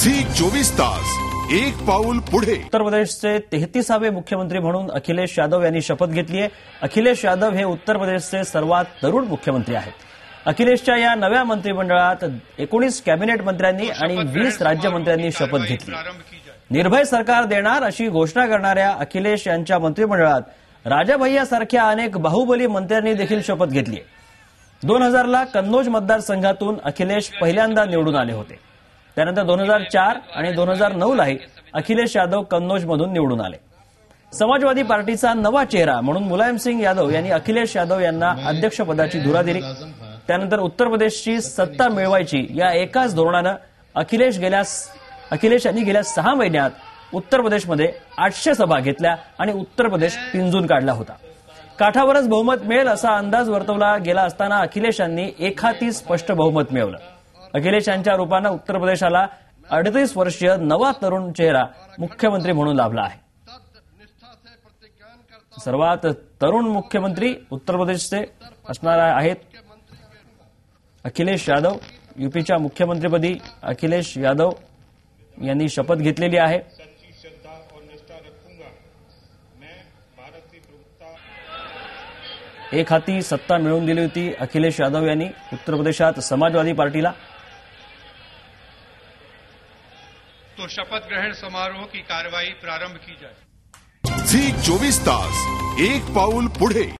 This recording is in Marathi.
झी 24 तास एक पाऊल पुढे। उत्तर प्रदेशचे 33वे मुख्यमंत्री म्हणून अखिलेश यादव यांनी शपथ घेतली आहे। अखिलेश यादव हे उत्तर प्रदेशचे सर्वात तरुण मुख्यमंत्री आहेत। अखिलेशच्या या नव्या मंत्रिमंडळात 19 कॅबिनेट मंत्र्यांनी आणि 20 राज्यमंत्र्यांनी शपथ घेतली। निर्भय सरकार देणार अशी घोषणा करणाऱ्या अखिलेश यांच्या मंत्रिमंडळात राजा भैया सारख्या अनेक बाहुबली मंत्र्यांनी देखील शपथ घेतली आहे। 2000ला कन्नौज मतदारसंघातून अखिलेश पहिल्यांदा निवडून आले होते। त्यानंतर 2004 आणि 2009लाही अखिलेश यादव कन्नौजमधून निवडून आले। समाजवादी पार्टीचा नवा चेहरा म्हणून मुलायमसिंग यादव यांनी अखिलेश यादव यांना अध्यक्षपदाची धुरा दिली। त्यानंतर उत्तर प्रदेशची सत्ता मिळवायची या एकाच धोरणानं अखिलेश यांनी गेल्या 6 महिन्यात उत्तर प्रदेशमध्ये 800 सभा घेतल्या आणि उत्तर प्रदेश पिंजून काढला होता। काठावरच बहुमत मिळेल असा अंदाज वर्तवला गेला असताना अखिलेश यांनी एकहाती स्पष्ट बहुमत मिळवलं। अखिलेश यांच्या रूपानं उत्तर प्रदेशाला 38 वर्षीय नवा तरुण चेहरा मुख्यमंत्री म्हणून लाभला आहे। सर्वात तरुण मुख्यमंत्री उत्तर प्रदेशचे असणार आहेत अखिलेश यादव। यूपीच्या मुख्यमंत्रीपदी अखिलेश यादव यांनी शपथ घेतलेली आहे। एक हाती सत्ता मिळवून दिली होती अखिलेश यादव यांनी उत्तर प्रदेशात समाजवादी पार्टीला। तो शपथ ग्रहण समारोह की कार्यवाही प्रारंभ की जाए। झी 24 तास एक पाऊल पुढे।